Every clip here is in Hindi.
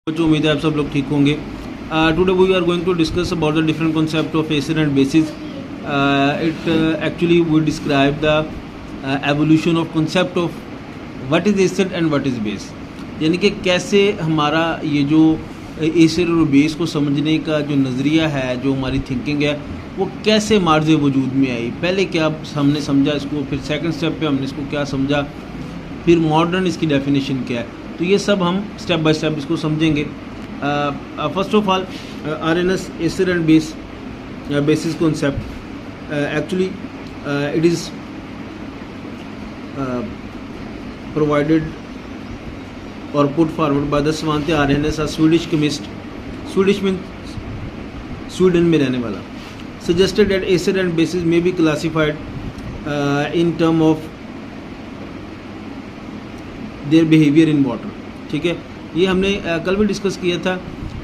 बच्चों उम्मीद है आप सब लोग ठीक होंगे। Today we are going to discuss about the different concept of acid and basis. It actually we describe the evolution of concept of what is acid and what is base, यानी कि कैसे हमारा ये जो एसिड और बेस को समझने का जो नज़रिया है, जो हमारी थिंकिंग है, वो कैसे मार्ज वजूद में आई। पहले क्या हमने समझा इसको, फिर सेकंड स्टेप पे हमने इसको क्या समझा, फिर मॉडर्न इसकी डेफिनेशन क्या है। तो ये सब हम स्टेप बाय स्टेप इसको समझेंगे। First of all RNS acid and basis concept actually it is provided or put forward by the Svante Arrhenius, a Swedish chemist. Swedish means Sweden में रहने वाला. Suggested that acid and bases may be classified in term of their behavior in water. ठीक है, ये हमने कल भी डिस्कस किया था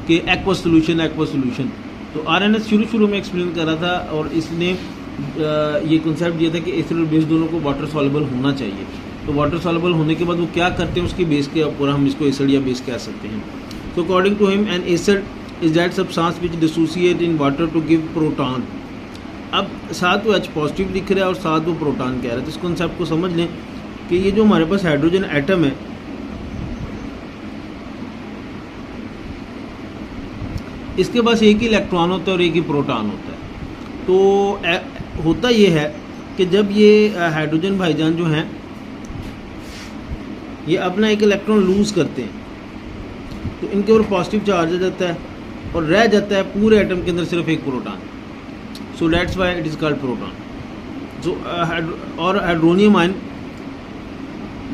कि एक्वा सोल्यूशन। तो आरएनएस शुरू में एक्सप्लेन कर रहा था और इसने ये कॉन्सेप्ट दिया था कि एसिड और बेस दोनों को वाटर सॉल्युबल होना चाहिए। तो वाटर सॉल्युबल होने के बाद वो क्या करते हैं, उसकी बेस के ऊपर हम इसको एसिड या बेस कह सकते हैं। तो according to him an acid is that substance which dissociate in water to give proton. अब साथ वो H पॉजिटिव लिख रहा है और साथ वो प्रोटॉन कह रहा है। तो इस कॉन्सेप्ट को समझ लें कि ये जो हमारे पास हाइड्रोजन एटम है, इसके पास एक ही इलेक्ट्रॉन होता है और एक ही प्रोटॉन होता है। तो होता ये है कि जब ये हाइड्रोजन भाईजान जो हैं ये अपना एक इलेक्ट्रॉन लूज़ करते हैं तो इनके ऊपर पॉजिटिव चार्ज आ जाता है और रह जाता है पूरे एटम के अंदर सिर्फ एक proton. So that's why it is called proton. So और हाइड्रोनियम आयन,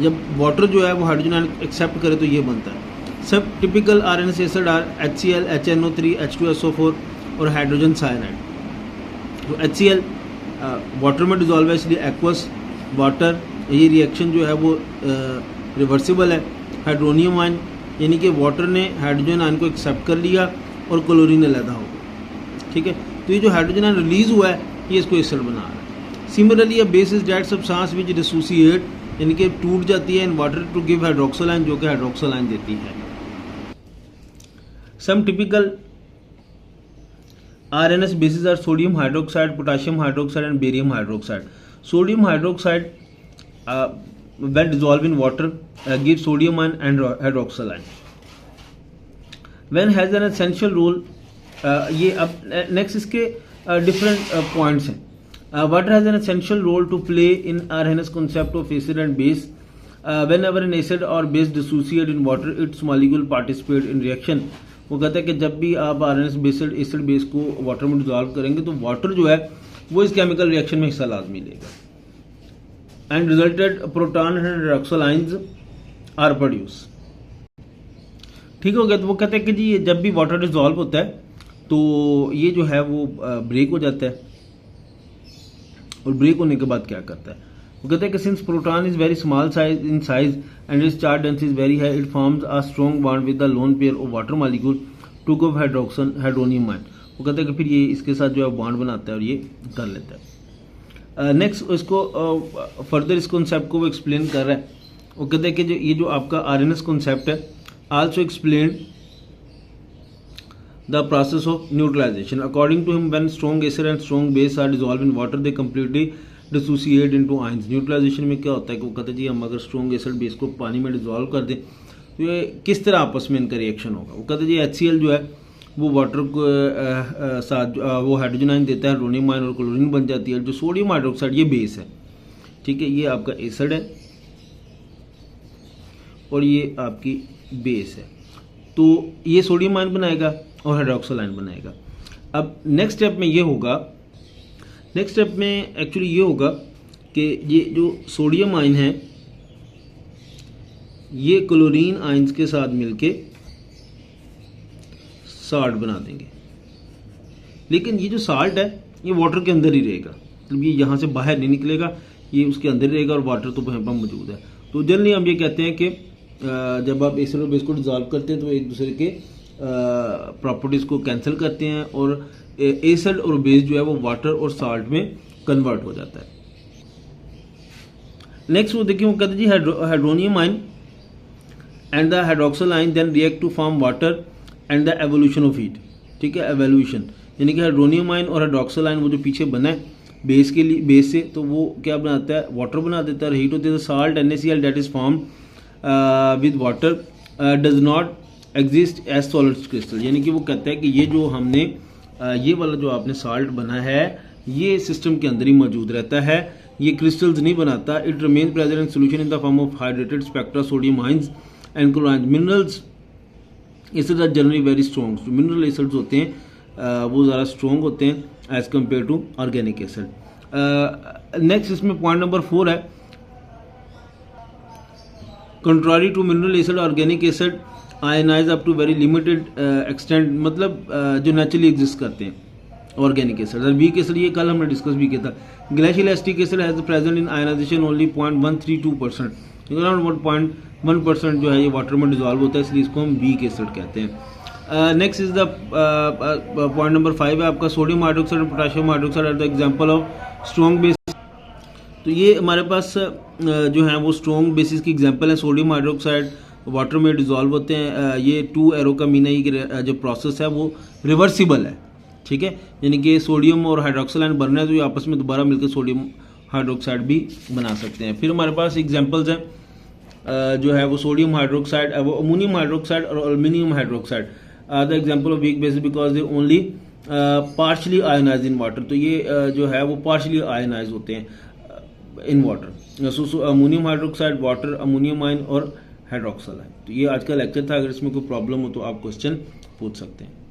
जब वाटर जो है वो हाइड्रोजन आयन एक्सेप्ट करे तो ये बनता है। सब typical Arrhenius acid are HCl, HNO3, H2SO4 और हाइड्रोजन साइनाइड। तो HCl वाटर में डिजॉल्व है, इसलिए एक्वस वाटर। ये रिएक्शन जो है वो रिवर्सिबल है। हाइड्रोनियम आयन यानी कि वाटर ने हाइड्रोजन आयन को एक्सेप्ट कर लिया और क्लोरीन अलग हो गया। ठीक है, तो ये जो हाइड्रोजन आयन रिलीज हुआ है ये इसको एसिड बना रहा है। Similarly a base is that substance which dissociate, यानी कि टूट जाती है in water to give hydroxyl ion, जो कि हाइड्रोक्सिल आयन देती है। सम टिपिकल आरएनएस bases are sodium hydroxide, potassium hydroxide and barium hydroxide. Sodium hydroxide when dissolved in water gives sodium ion and hydroxyl ion. When has an essential role, ये अब next इसके different points हैं। Water has an essential role to play in Arrhenius concept of acid and base. Whenever an acid or base dissociate in water, its molecule participate in reaction. वो कहता है कि जब भी आप आरएनएस बेस्ड एसिड बेस को वाटर में डिजॉल्व करेंगे तो वाटर जो है वो इस केमिकल रिएक्शन में हिस्सा लाजमी लेगा। And resulted proton and hydroxyl ions are produced। ठीक हो गया। तो वो कहते हैं कि जी जब भी वाटर डिजॉल्व होता है तो ये जो है वो ब्रेक हो जाता है और ब्रेक होने के बाद क्या करता है, वो कहते हैं कि since proton is very small size in size and its charge density is very high, it forms a strong bond with the lone pair of water molecule to give hydronium ion. वो कहते हैं कि फिर ये इसके साथ जो है बॉन्ड बनाता है और ये कर लेता है। नेक्स्ट इसको फर्दर इस कॉन्सेप्ट को वो एक्सप्लेन कर रहा है। वो कहते हैं कि जो ये जो आपका आरएनएस कॉन्सेप्ट है also explain the process of neutralization. According to him when strong acid and strong base are dissolve in water they completely dissociate into ions. Neutralization में क्या होता है कि वो कहते हैं जी हम अगर स्ट्रॉन्ग एसिड बेस को पानी में डिसॉल्व कर दें तो ये किस तरह आपस में इनका रिएक्शन होगा। वो कहते हैं जी HCl जो है वो वाटर को साथ वो हाइड्रोजन आयन देता है, हाइड्रोनियम आयन और क्लोरीन बन जाती है। जो सोडियम हाइड्रोक्साइड ये बेस है, ठीक है, ये आपका एसिड है और ये आपकी बेस है। तो ये सोडियम आयन बनाएगा और हाइड्रोक्सिल आयन बनाएगा। अब नेक्स्ट स्टेप में ये होगा, नेक्स्ट स्टेप में एक्चुअली ये होगा कि ये जो सोडियम आयन है ये क्लोरीन आयंस के साथ मिलके साल्ट बना देंगे। लेकिन ये जो साल्ट है ये वाटर के अंदर ही रहेगा, मतलब ये यहाँ से बाहर नहीं निकलेगा, ये उसके अंदर ही रहेगा और वाटर तो वहाँ पर मौजूद है। तो जनरली हम ये कहते हैं कि जब आप एसिड और बेस को डिजॉल्व करते हैं तो एक दूसरे के प्रॉपर्टीज़ को कैंसिल करते हैं और एसिड और बेस जो है वो वाटर और साल्ट में कन्वर्ट हो जाता है। नेक्स्ट वो देखिए, वो कहते हैं जी hydronium ion and the hydroxyl ion then react to form water and the evolution of heat. ठीक है, एवोल्यूशन यानी कि हाइड्रोनियम आयन और हाइड्रोक्सल आयन वो जो पीछे बना है बेस के लिए, बेस से, तो वो क्या बनाता है, वाटर बना देता है, हीट होती है। Salt NaCl that is form with water does not exist as solid crystal, यानी कि वो कहता है कि ये जो हमने ये वाला जो आपने साल्ट बना है ये सिस्टम के अंदर ही मौजूद रहता है, ये क्रिस्टल्स नहीं बनाता। It remain present in solution in the form of hydrated spectra sodium ions and chloride. Minerals acids are generally very strong, जो मिनरल एसिड्स होते हैं वो ज़्यादा स्ट्रॉन्ग होते हैं as compare to organic acid. Next इसमें पॉइंट नंबर 4 है, contrary to mineral acid organic acid ionize up to very limited extent, मतलब जो नेचुरली एग्जिस्ट करते हैं ऑर्गेनिक एसिड। वीक एसिड ये कल हमने डिस्कस भी किया था। Glacial acetic acid has present in ionization only 0.132%, around 1% जो है ये वाटर में डिजॉल्व होता है, इसलिए इसको हम वीक एसिड कहते हैं। Next is the point number 5 है आपका, सोडियम हाइड्रोक्साइड और potassium hydroxide are the example of strong base. तो ये हमारे पास जो है वो स्ट्रॉन्ग बेसिस की एग्जांपल है। सोडियम हाइड्रोक्साइड वाटर में डिजॉल्व होते हैं, ये 2 एरो का मीना की जो प्रोसेस है वो रिवर्सिबल है। ठीक है, यानी कि सोडियम और हाइड्रोक्साइड आयन बनना है तो ये आपस में दोबारा मिलकर सोडियम हाइड्रोक्साइड भी बना सकते हैं। फिर हमारे पास एग्जांपल्स हैं जो है वो सोडियम हाइड्रोक्साइड, वो अमोनियम हाइड्रोक्साइड और aluminium hydroxide are the example of weak basis because they only partially ionize in water. तो ये जो है वो पार्शली आयनाइज होते हैं in water. So ammonium hydroxide, water, ammonium ion और हाइड्रोक्सल आयन। तो ये आज का लेक्चर था, अगर इसमें कोई प्रॉब्लम हो तो आप क्वेश्चन पूछ सकते हैं।